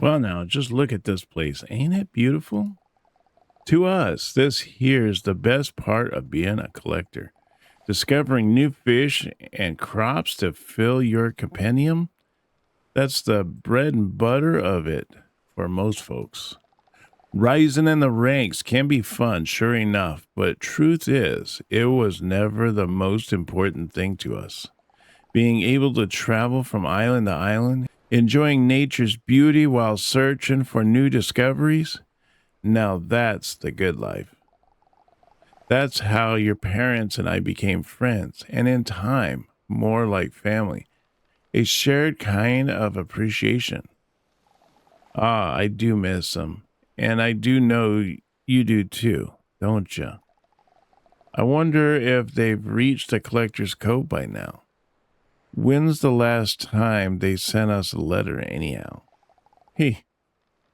Well, now just look at this place. Ain't it beautiful? To us, this here is the best part of being a collector. Discovering new fish and crops to fill your compendium. That's the bread and butter of it for most folks. Rising in the ranks can be fun, sure enough, but truth is, it was never the most important thing to us. Being able to travel from island to island, enjoying nature's beauty while searching for new discoveries, now that's the good life. That's how your parents and I became friends, and in time, more like family. A shared kind of appreciation. Ah, I do miss them, and I do know you do too, don't you? I wonder if they've reached the collector's cove by now. When's the last time they sent us a letter, anyhow? Hey,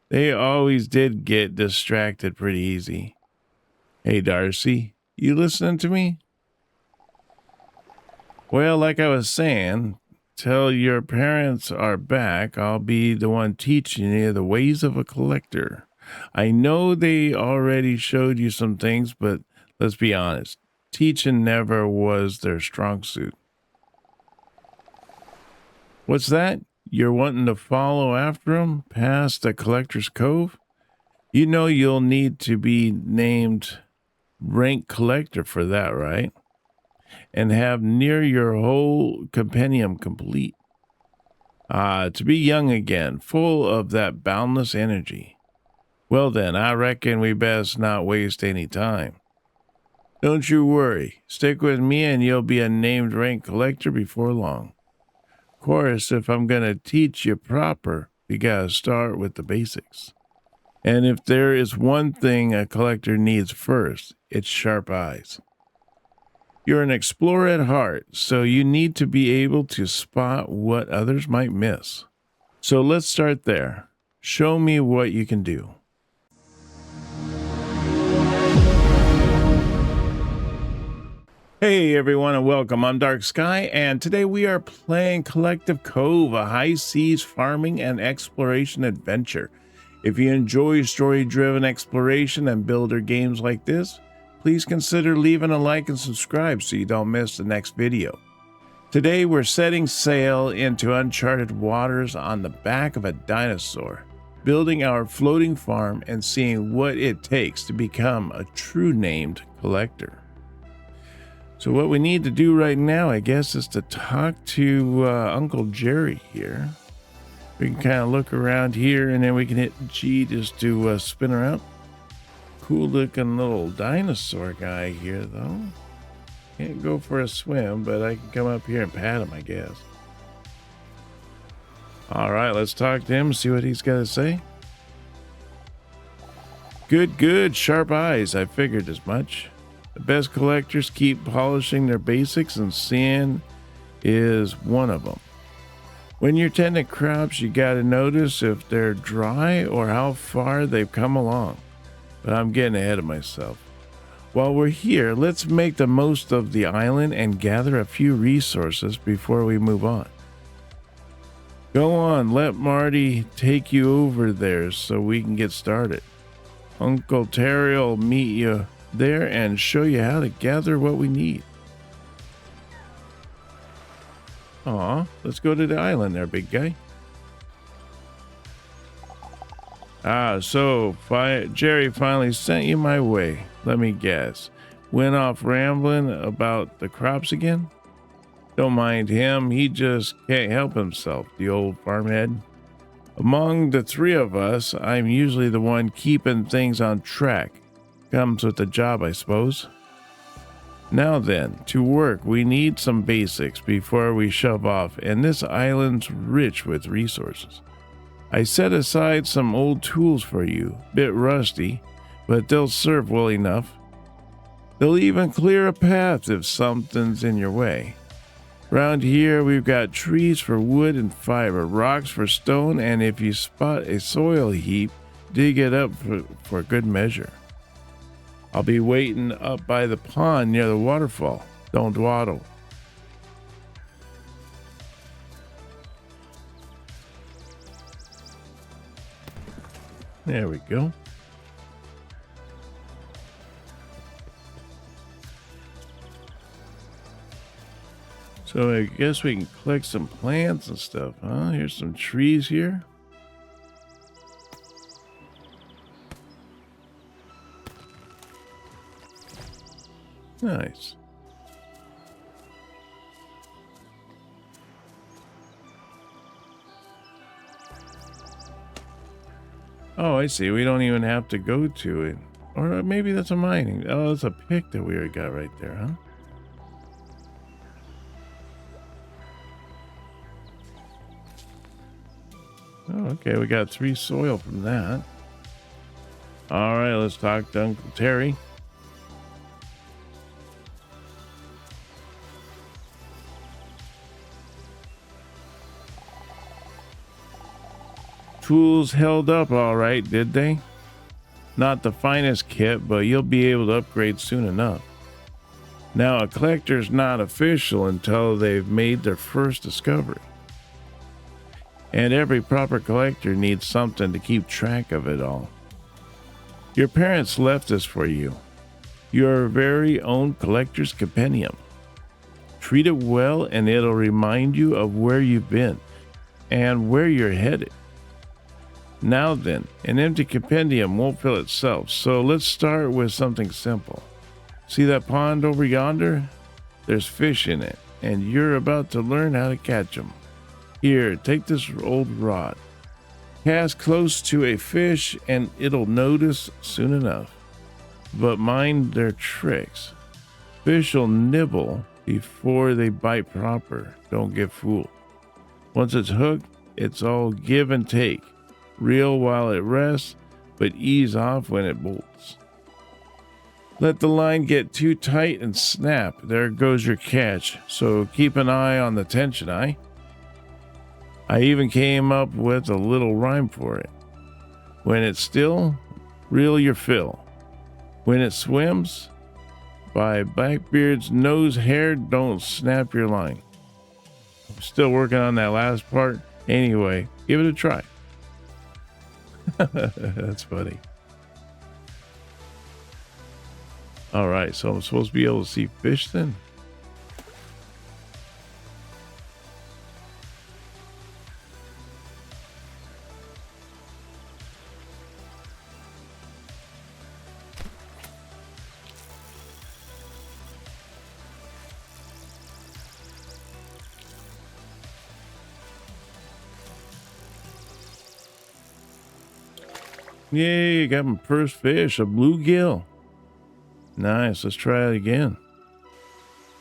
they always did get distracted pretty easy. Hey, Darcy, you listening to me? Well, like I was saying, till your parents are back, I'll be the one teaching you the ways of a collector. I know they already showed you some things, but let's be honest, teaching never was their strong suit. What's that? You're wanting to follow after them past the collector's cove? You know you'll need to be named rank collector for that, right? And have near your whole compendium complete. To be young again, full of that boundless energy. Well then, I reckon we best not waste any time. Don't you worry. Stick with me and you'll be a named rank collector before long. Of course, if I'm going to teach you proper, we gotta start with the basics. And if there is one thing a collector needs first, it's sharp eyes. You're an explorer at heart, so you need to be able to spot what others might miss. So let's start there. Show me what you can do. Hey everyone and welcome. I'm Dark Skye, and today we are playing Collective Cove, a high seas farming and exploration adventure. If you enjoy story-driven exploration and builder games like this, please consider leaving a like and subscribe so you don't miss the next video. Today we're setting sail into uncharted waters on the back of a dinosaur, building our floating farm and seeing what it takes to become a true named collector. So what we need to do right now, I guess, is to talk to Uncle Jerry here. We can kind of look around here, and then we can hit G just to spin around. Cool looking little dinosaur guy here, though. Can't go for a swim, but I can come up here and pat him, I guess. All right, let's talk to him, see what he's got to say. Good, sharp eyes. I figured as much. The best collectors keep polishing their basics, and sand is one of them. When you're tending crops, you got to notice if they're dry or how far they've come along. But I'm getting ahead of myself. While we're here, let's make the most of the island and gather a few resources before we move on. Go on, let Marty take you over there so we can get started. Uncle Terry will meet you there and show you how to gather what we need. Let's go to the island there, big guy. Jerry finally sent you my way. Let me guess. Went off rambling about the crops again? Don't mind him, he just can't help himself, the old farmhead. Among the three of us, I'm usually the one keeping things on track. Comes with the job, I suppose. Now then, to work. We need some basics before we shove off, and this island's rich with resources. I set aside some old tools for you, bit rusty, but they'll serve well enough. They'll even clear a path if something's in your way. Around here we've got trees for wood and fiber, rocks for stone, and if you spot a soil heap, dig it up for good measure. I'll be waiting up by the pond near the waterfall. Don't dawdle. There we go. So I guess we can collect some plants and stuff, huh? Here's some trees here. Nice. Oh, I see. We don't even have to go to it. Or maybe that's a mining. Oh, that's a pick that we already got right there, huh? Oh, okay. We got 3 soil from that. All right, let's talk to Uncle Terry. Tools held up all right, did they? Not the finest kit, but you'll be able to upgrade soon enough. Now, a collector's not official until they've made their first discovery. And every proper collector needs something to keep track of it all. Your parents left this for you. Your very own collector's compendium. Treat it well and it'll remind you of where you've been and where you're headed. Now then, an empty compendium won't fill itself, so let's start with something simple. See that pond over yonder? There's fish in it, and you're about to learn how to catch them. Here, take this old rod. Cast close to a fish, and it'll notice soon enough. But mind their tricks. Fish will nibble before they bite proper. Don't get fooled. Once it's hooked, it's all give and take. Reel while it rests, but ease off when it bolts. Let the line get too tight and snap. There goes your catch. So keep an eye on the tension, I even came up with a little rhyme for it. When it's still, reel your fill. When it swims, by Blackbeard's nose hair, don't snap your line. I'm still working on that last part. Anyway, give it a try. That's funny. All right, so I'm supposed to be able to see fish then? Yay, got my first fish, a bluegill. Nice, let's try it again.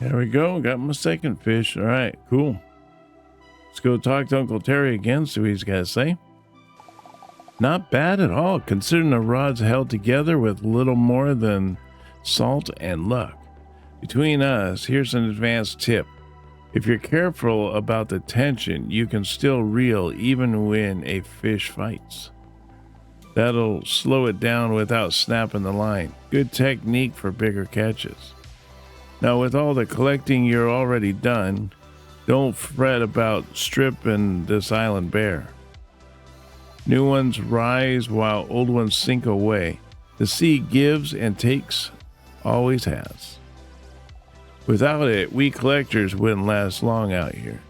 There we go, got my second fish. All right, cool. Let's go talk to Uncle Terry again, see what he's got to say. Not bad at all, considering the rod's held together with little more than salt and luck. Between us, here's an advanced tip. If you're careful about the tension, you can still reel even when a fish fights. That'll slow it down without snapping the line. Good technique for bigger catches. Now, with all the collecting you're already done, don't fret about stripping this island bare. New ones rise while old ones sink away. The sea gives and takes, always has. Without it, we collectors wouldn't last long out here.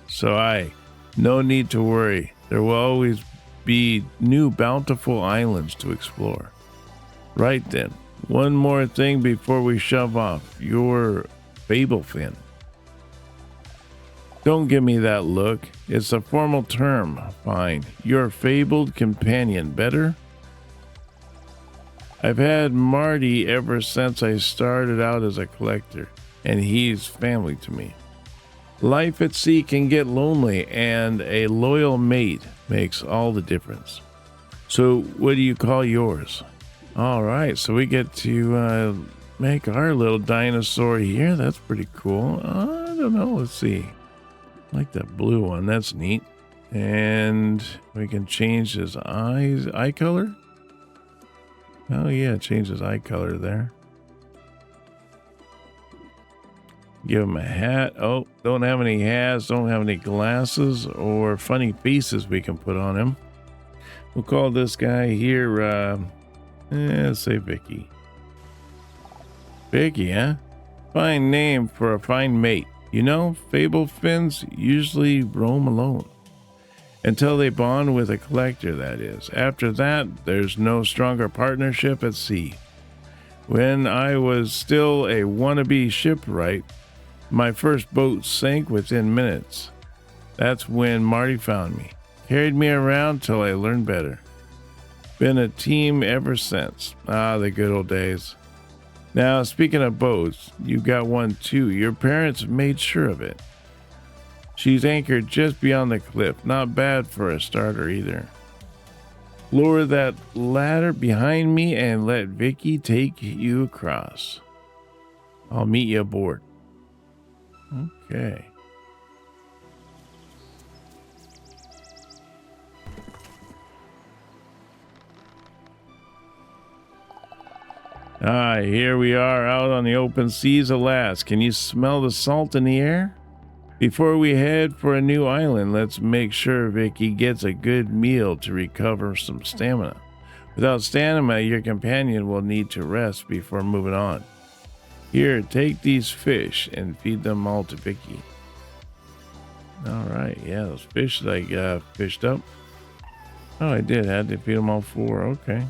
So no need to worry. There will always be new bountiful islands to explore. Right then, one more thing before we shove off. Your fable fin. Don't give me that look. It's a formal term. Fine. Your fabled companion. Better? I've had Marty ever since I started out as a collector, and he's family to me. Life at sea can get lonely, and a loyal mate makes all the difference. So what do you call yours? All right, so we get to make our little dinosaur here. That's pretty cool. I don't know. Let's see. I like that blue one. That's neat. And we can change his eye color. Oh yeah, change his eye color there. Give him a hat. Oh, don't have any hats, don't have any glasses or funny faces we can put on him. We'll call this guy here, let's say Vicky. Vicky, huh? Fine name for a fine mate. You know, fable fins usually roam alone. Until they bond with a collector, that is. After that, there's no stronger partnership at sea. When I was still a wannabe shipwright, my first boat sank within minutes. That's when Marty found me. Carried me around till I learned better. Been a team ever since. Ah, the good old days. Now, speaking of boats, you got one too. Your parents made sure of it. She's anchored just beyond the cliff. Not bad for a starter either. Lower that ladder behind me and let Vicky take you across. I'll meet you aboard. Okay. Ah, here we are out on the open seas at last. Can you smell the salt in the air? Before we head for a new island, let's make sure Vicky gets a good meal to recover some stamina. Without stamina, your companion will need to rest before moving on. Here, take these fish and feed them all to Vicky. All right, yeah, those fish that I fished up. Oh, I did. I had to feed them all 4. Okay.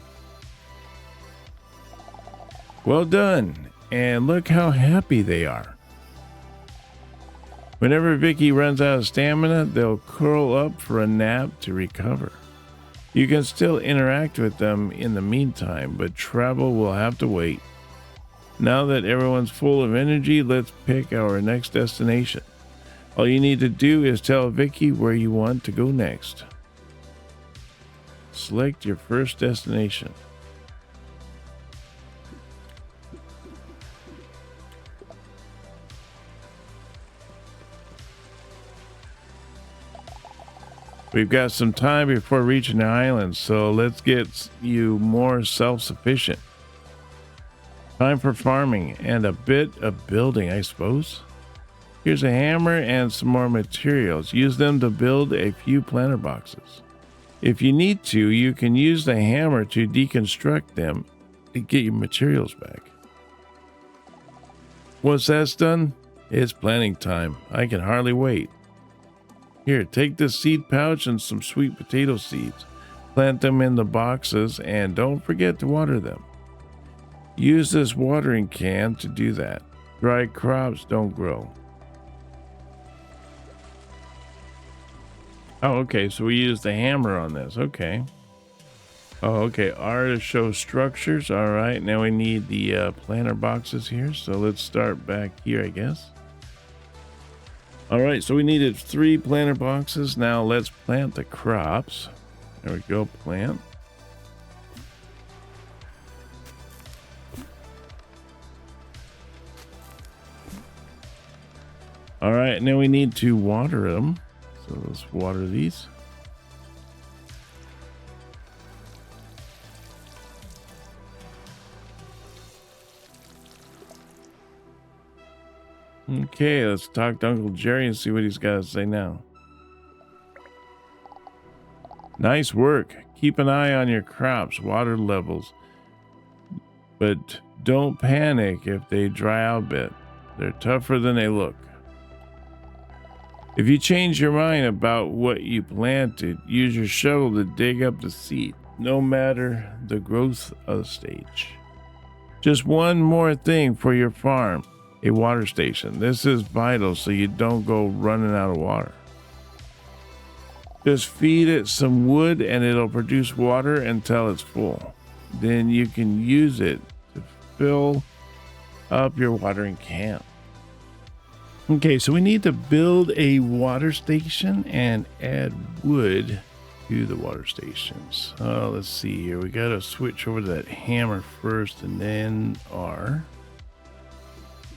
Well done. And look how happy they are. Whenever Vicky runs out of stamina, they'll curl up for a nap to recover. You can still interact with them in the meantime, but travel will have to wait. Now that everyone's full of energy, let's pick our next destination. All you need to do is tell Vicky where you want to go next. Select your first destination. We've got some time before reaching the island, so let's get you more self-sufficient. Time for farming and a bit of building, I suppose. Here's a hammer and some more materials. Use them to build a few planter boxes. If you need to, you can use the hammer to deconstruct them and get your materials back. Once that's done, it's planting time. I can hardly wait. Here, take this seed pouch and some sweet potato seeds. Plant them in the boxes and don't forget to water them. Use this watering can to do that. Dry crops don't grow. Oh, okay, so we use the hammer on this. Okay. Oh, okay, R to show structures. All right, now we need the planter boxes here. So let's start back here, I guess. All right, so we needed 3 planter boxes. Now let's plant the crops. There we go, plant. All right, now we need to water them. So let's water these. Okay, let's talk to Uncle Jerry and see what he's got to say now. Nice work. Keep an eye on your crops, water levels. But don't panic if they dry out a bit. They're tougher than they look. If you change your mind about what you planted, use your shovel to dig up the seed, no matter the growth of the stage. Just one more thing for your farm. A water station. This is vital so you don't go running out of water. Just feed it some wood and it'll produce water until it's full. Then you can use it to fill up your watering can. Okay, so we need to build a water station and add wood to the water stations. Let's see here. We got to switch over to that hammer first and then R.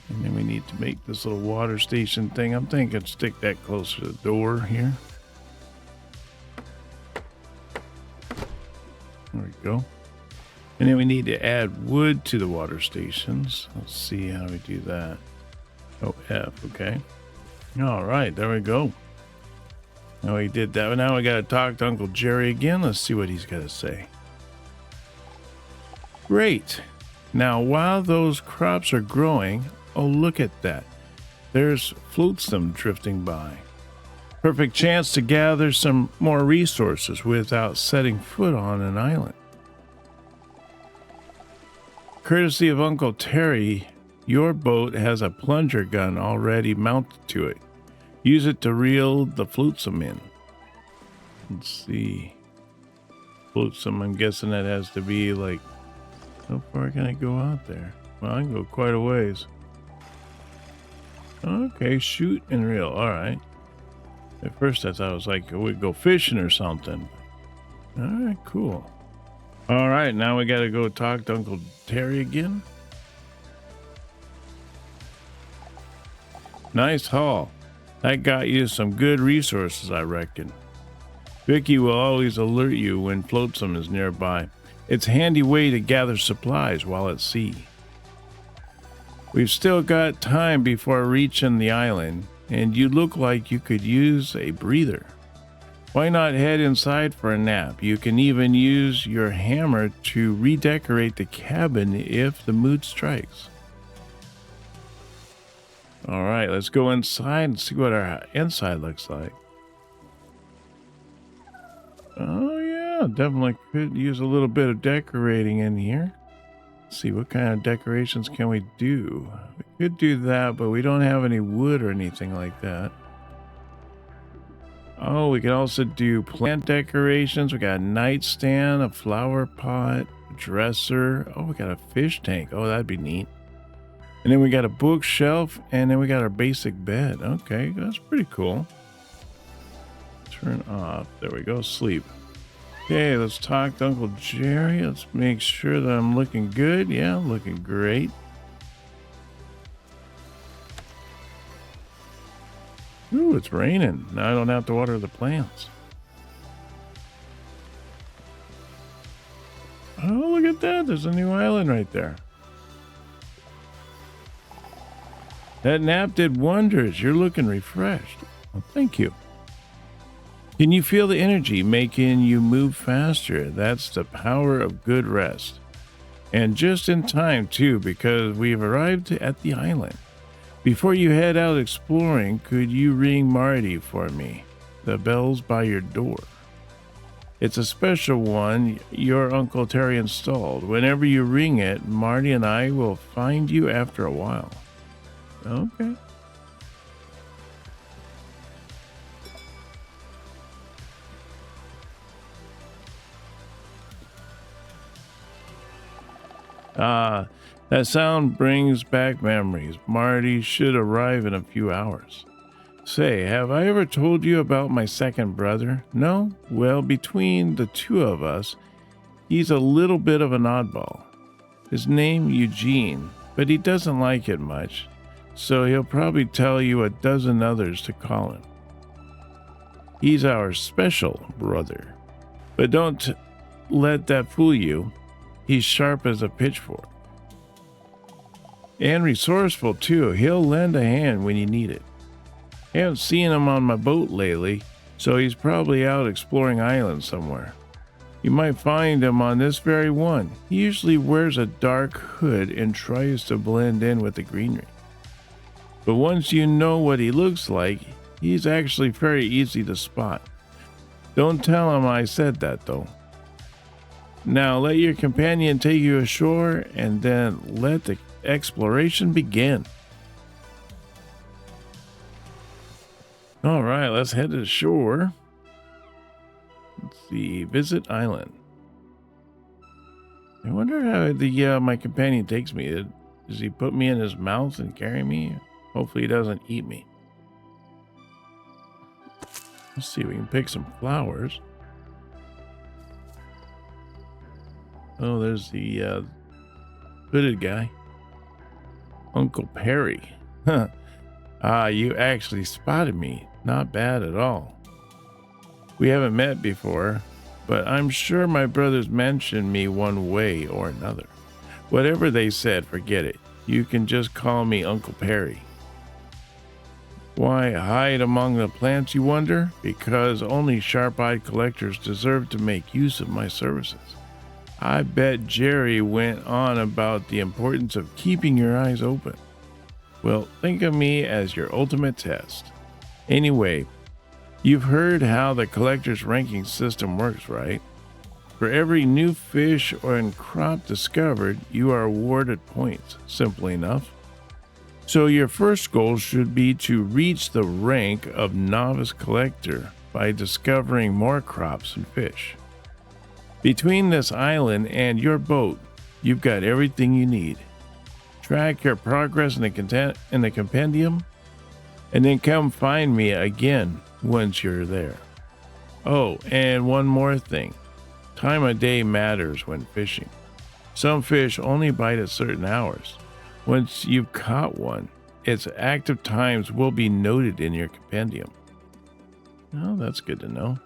And then we need to make this little water station thing. I'm thinking stick that closer to the door here. There we go. And then we need to add wood to the water stations. Let's see how we do that. Oh, F, okay. All right, there we go. Oh, he did that. Now we got to talk to Uncle Jerry again. Let's see what he's got to say. Great. Now, while those crops are growing, oh, look at that. There's flotsam drifting by. Perfect chance to gather some more resources without setting foot on an island. Courtesy of Uncle Terry, your boat has a plunger gun already mounted to it. Use it to reel the flotsam in. Let's see. Flotsam, I'm guessing that has to be like, how far can I go out there? Well, I can go quite a ways. Okay, shoot and reel. All right. At first I thought it was like we'd go fishing or something. All right, cool. All right, now we got to go talk to Uncle Terry again. Nice haul. That got you some good resources, I reckon. Vicky will always alert you when flotsam is nearby. It's a handy way to gather supplies while at sea. We've still got time before reaching the island, and you look like you could use a breather. Why not head inside for a nap? You can even use your hammer to redecorate the cabin if the mood strikes. All right, let's go inside and see what our inside looks like. Oh yeah, definitely could use a little bit of decorating in here. Let's see, what kind of decorations can we do? We could do that, but we don't have any wood or anything like that. Oh, we can also do plant decorations. We got a nightstand, a flower pot, a dresser. Oh, we got a fish tank. Oh, that'd be neat. And then we got a bookshelf, and then we got our basic bed. Okay, that's pretty cool. Turn off. There we go, sleep. Okay, let's talk to Uncle Jerry. Let's make sure that I'm looking good. Yeah, looking great. Ooh, it's raining. Now I don't have to water the plants. Oh, look at that. There's a new island right there. That nap did wonders. You're looking refreshed. Well, thank you. Can you feel the energy making you move faster? That's the power of good rest. And just in time, too, because we've arrived at the island. Before you head out exploring, could you ring Marty for me? The bell's by your door. It's a special one your Uncle Terry installed. Whenever you ring it, Marty and I will find you after a while. Okay. That sound brings back memories. Marty should arrive in a few hours. Say, have I ever told you about my second brother? No? Well, between the two of us, he's a little bit of an oddball. His name Eugene, but he doesn't like it much, so he'll probably tell you a dozen others to call him. He's our special brother. But don't let that fool you. He's sharp as a pitchfork. And resourceful, too. He'll lend a hand when you need it. I haven't seen him on my boat lately, so he's probably out exploring islands somewhere. You might find him on this very one. He usually wears a dark hood and tries to blend in with the greenery. But once you know what he looks like, he's actually very easy to spot. Don't tell him I said that, though. Now let your companion take you ashore and then let the exploration begin. All right, let's head to the shore. Let's see, visit island. I wonder how my companion takes me. Does he put me in his mouth and carry me? Hopefully he doesn't eat me. Let's see, we can pick some flowers. Oh, there's the hooded guy. Uncle Perry. Huh. You actually spotted me. Not bad at all. We haven't met before, but I'm sure my brothers mentioned me one way or another. Whatever they said, forget it. You can just call me Uncle Perry. Why hide among the plants, you wonder? Because only sharp-eyed collectors deserve to make use of my services. I bet Jerry went on about the importance of keeping your eyes open. Well, think of me as your ultimate test. Anyway, you've heard how the collector's ranking system works, right? For every new fish or crop discovered, you are awarded points. Simple enough. So your first goal should be to reach the rank of novice collector by discovering more crops and fish. Between this island and your boat, you've got everything you need. Track your progress in the compendium, and then come find me again once you're there. Oh, and one more thing. Time of day matters when fishing. Some fish only bite at certain hours. Once you've caught one, its active times will be noted in your compendium. Oh, that's good to know.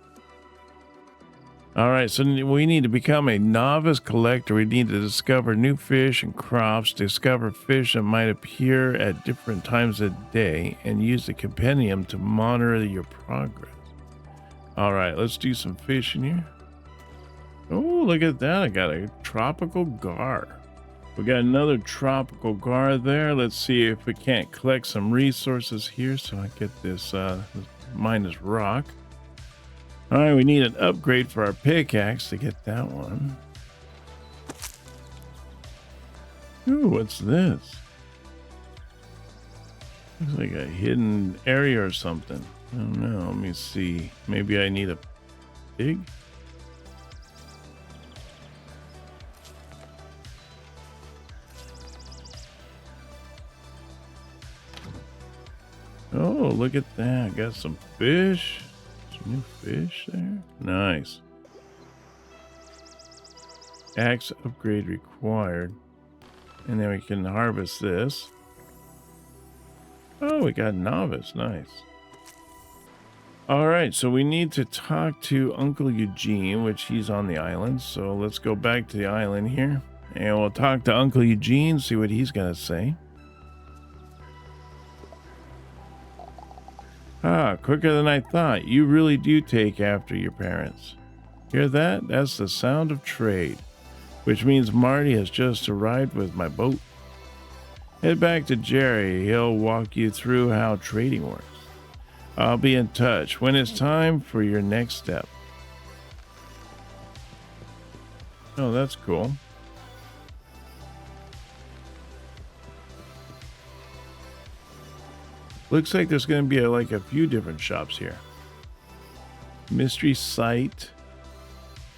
All right, so we need to become a novice collector. We need to discover new fish and crops, discover fish that might appear at different times of day, and use the compendium to monitor your progress. All right, let's do some fishing here. Oh, look at that. I got a tropical gar. We got another tropical gar there. Let's see if we can't collect some resources here so I get this mine is rock. All right, we need an upgrade for our pickaxe to get that one. Ooh, what's this? Looks like a hidden area or something. I don't know. Let me see. Maybe I need a pig? Oh, look at that. Got some fish. Some new fish there. Nice. Axe upgrade required. And then we can harvest this. Oh, we got novice. Nice. All right, so we need to talk to Uncle Eugene, which he's on the island. So let's go back to the island here. And we'll talk to Uncle Eugene, see what he's going to say. Ah, quicker than I thought. You really do take after your parents. Hear that? That's the sound of trade, which means Marty has just arrived with my boat. Head back to Jerry. He'll walk you through how trading works. I'll be in touch when it's time for your next step. Oh, that's cool. Looks like there's going to be like a few different shops here. Mystery site,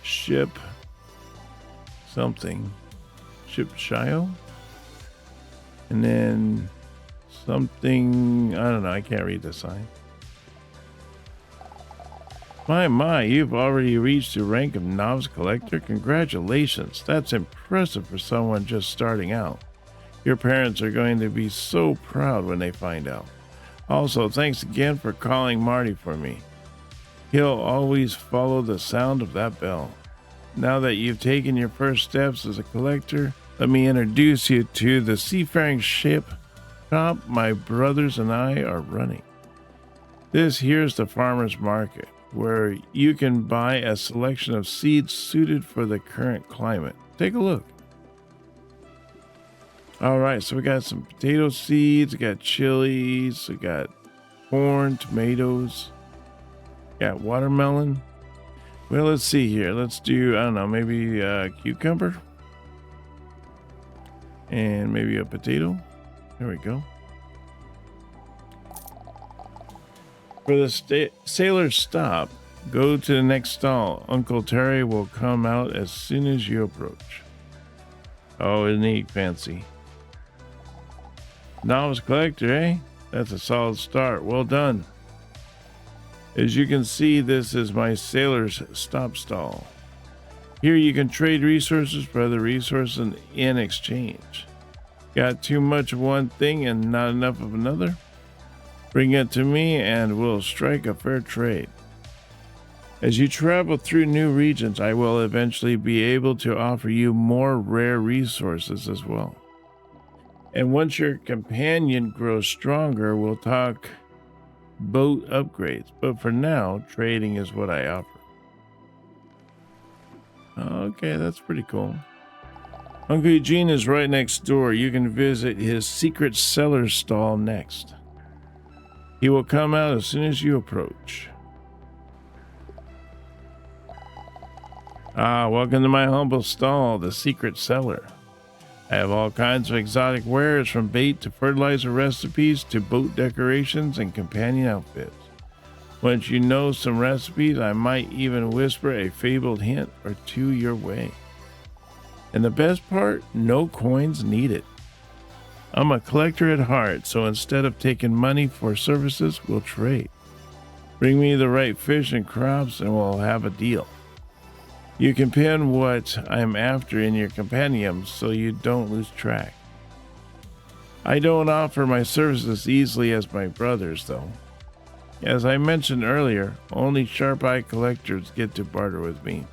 ship, something, ship Shio, and then something, I don't know, I can't read the sign. My, you've already reached the rank of novice collector. Congratulations. That's impressive for someone just starting out. Your parents are going to be so proud when they find out. Also, thanks again for calling Marty for me. He'll always follow the sound of that bell. Now that you've taken your first steps as a collector, let me introduce you to the seafaring ship my brothers and I are running. This here's the farmer's market, where you can buy a selection of seeds suited for the current climate. Take a look. All right, so we got some potato seeds, we got chilies, we got corn, tomatoes, got watermelon. Well, let's see here. Let's do, I don't know, maybe a cucumber and maybe a potato. There we go. For the sailor's stop, go to the next stall. Uncle Terry will come out as soon as you approach. Oh, isn't he fancy? Novice collector, eh? That's a solid start. Well done. As you can see, this is my sailor's stop stall. Here you can trade resources for other resources in exchange. Got too much of one thing and not enough of another? Bring it to me and we'll strike a fair trade. As you travel through new regions, I will eventually be able to offer you more rare resources as well. And once your companion grows stronger, we'll talk boat upgrades, but for now, trading is what I offer. Okay, that's pretty cool. Uncle Eugene is right next door. You can visit his secret cellar stall next. He will come out as soon as you approach. Welcome to my humble stall, the secret cellar. I have all kinds of exotic wares, from bait to fertilizer recipes to boat decorations and companion outfits. Once you know some recipes, I might even whisper a fabled hint or two your way. And the best part, no coins needed. I'm a collector at heart, so instead of taking money for services, we'll trade. Bring me the right fish and crops and we'll have a deal. You can pin what I'm after in your compendium so you don't lose track. I don't offer my services as easily as my brothers, though. As I mentioned earlier, only sharp-eyed collectors get to barter with me.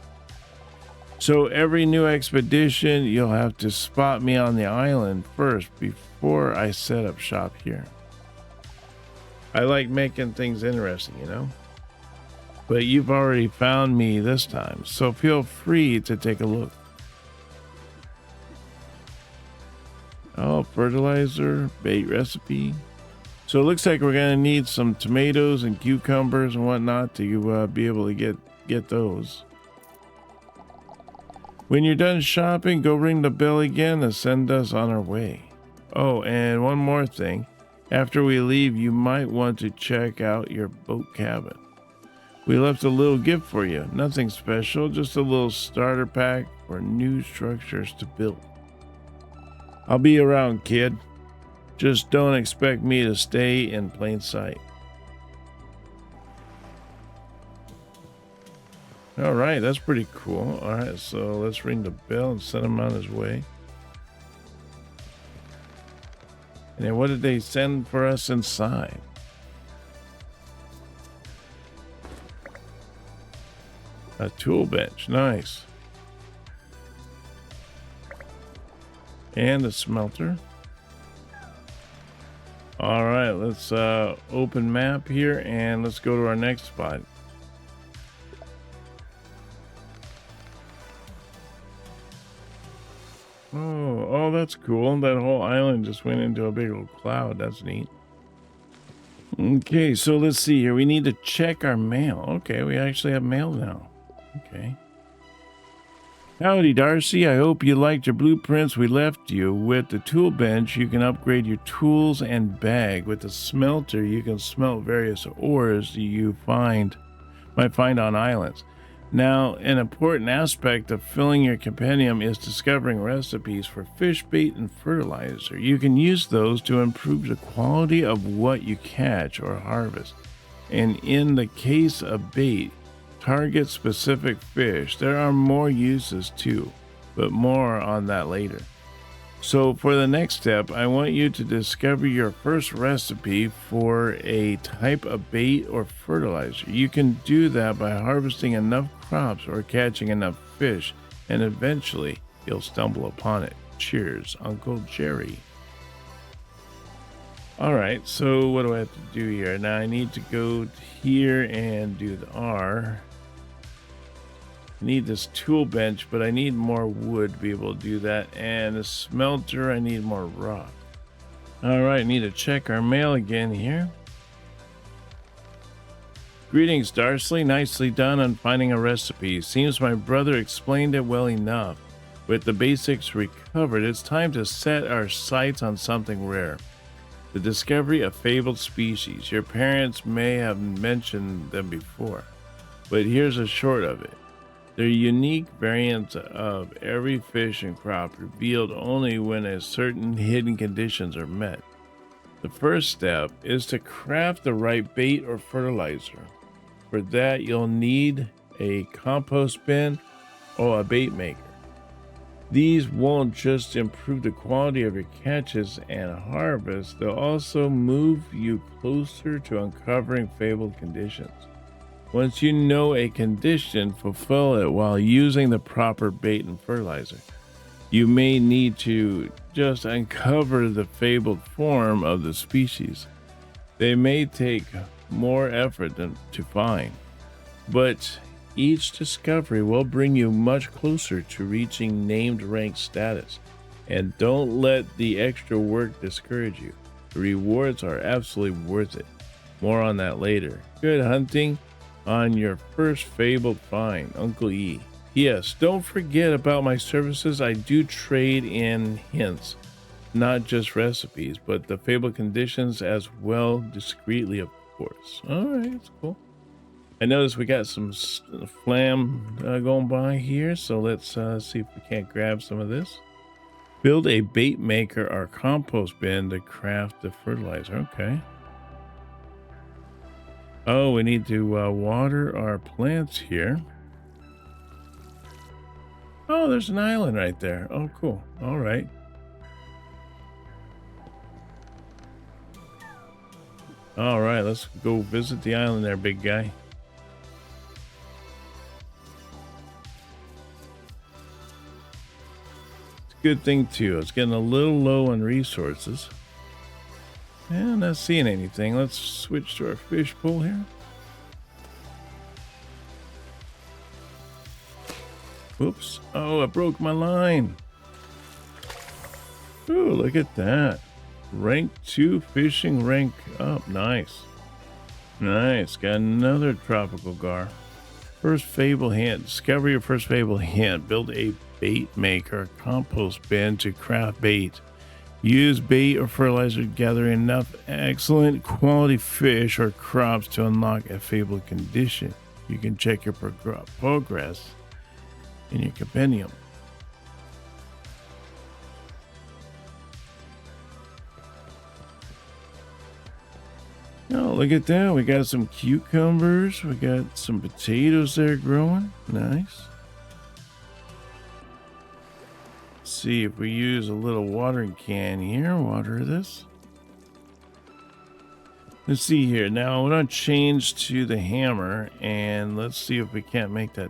So every new expedition, you'll have to spot me on the island first before I set up shop here. I like making things interesting, you know? But you've already found me this time, so feel free to take a look. Oh, fertilizer, bait recipe. So it looks like we're going to need some tomatoes and cucumbers and whatnot to be able to get those. When you're done shopping, go ring the bell again and send us on our way. Oh, and one more thing. After we leave, you might want to check out your boat cabin. We left a little gift for you. Nothing special, just a little starter pack for new structures to build. I'll be around, kid. Just don't expect me to stay in plain sight. All right, that's pretty cool. All right, so let's ring the bell and send him on his way. And then what did they send for us inside? A tool bench, nice. And a smelter. All right, let's open map here and let's go to our next spot. Oh, that's cool. That whole island just went into a big old cloud. That's neat. Okay, so let's see here. We need to check our mail. Okay, we actually have mail now. Okay. Howdy, Darcy. I hope you liked your blueprints we left you. With the tool bench, you can upgrade your tools and bag. With the smelter, you can smelt various ores you might find on islands. Now, an important aspect of filling your compendium is discovering recipes for fish bait and fertilizer. You can use those to improve the quality of what you catch or harvest. And in the case of bait, target specific fish. There are more uses too, but more on that later. So for the next step, I want you to discover your first recipe for a type of bait or fertilizer. You can do that by harvesting enough crops or catching enough fish, and eventually you'll stumble upon it. Cheers, Uncle Jerry. All right, so what do I have to do here? Now I need to go here and do the R. I need this tool bench, but I need more wood to be able to do that. And the smelter, I need more rock. All right, I need to check our mail again here. Greetings, Darcy. Nicely done on finding a recipe. Seems my brother explained it well enough. With the basics recovered, it's time to set our sights on something rare. The discovery of fabled species. Your parents may have mentioned them before, but here's a short of it. They're unique variants of every fish and crop, revealed only when a certain hidden conditions are met. The first step is to craft the right bait or fertilizer. For that, you'll need a compost bin or a bait maker. These won't just improve the quality of your catches and harvest, they'll also move you closer to uncovering fabled conditions. Once you know a condition, fulfill it while using the proper bait and fertilizer. You may need to just uncover the fabled form of the species. They may take more effort than to find, but each discovery will bring you much closer to reaching named rank status. And don't let the extra work discourage you. The rewards are absolutely worth it. More on that later. Good hunting on your first fabled find, Uncle E. Yes, don't forget about my services. I do trade in hints, not just recipes, but the fabled conditions as well, discreetly, of course. All right, that's cool. I noticed we got some flam going by here, so let's see if we can't grab some of this. Build a bait maker or compost bin to craft the fertilizer. Okay. Oh, we need to water our plants here. Oh, there's an island right there. Oh, cool. All right. All right, let's go visit the island there, big guy. Good thing too. It's getting a little low on resources. And not seeing anything. Let's switch to our fish pool here. Whoops. Oh, I broke my line. Ooh, look at that. Rank 2 fishing rank up. Nice. Nice. Got another tropical gar. First fable hint. Discover your first fable hint. Build a bait maker compost bin to craft bait. Use bait or fertilizer to gather enough excellent quality fish or crops to unlock a fabled condition. You can check your progress in your compendium. Oh, look at that. We got some cucumbers. We got some potatoes there growing. Nice. Let's see if we use a little watering can here. Water this. Let's see here. Now I'm going to change to the hammer and let's see if we can't make that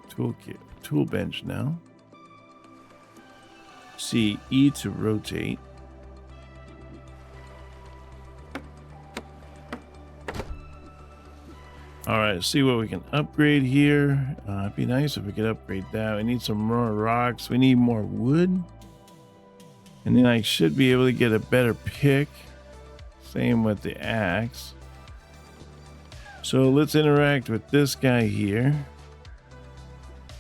tool bench now. See E to rotate. All right, let's see what we can upgrade here. It'd be nice if we could upgrade that. We need some more rocks. We need more wood. And then I should be able to get a better pick. Same with the axe. So let's interact with this guy here.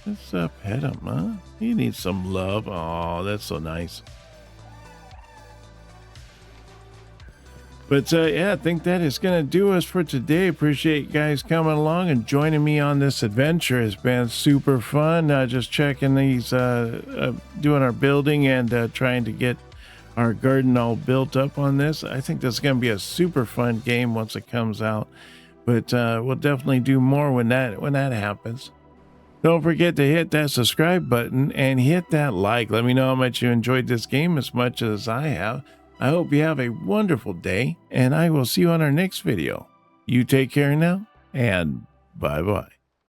Let's pet him, huh? He needs some love. Oh, that's so nice. But yeah, I think that is going to do us for today. Appreciate you guys coming along and joining me on this adventure. It's been super fun. Just checking these, doing our building and trying to get our garden all built up on this. I think this is going to be a super fun game once it comes out. But we'll definitely do more when that happens. Don't forget to hit that subscribe button and hit that like. Let me know how much you enjoyed this game as much as I have. I hope you have a wonderful day, and I will see you on our next video. You take care now, and bye-bye.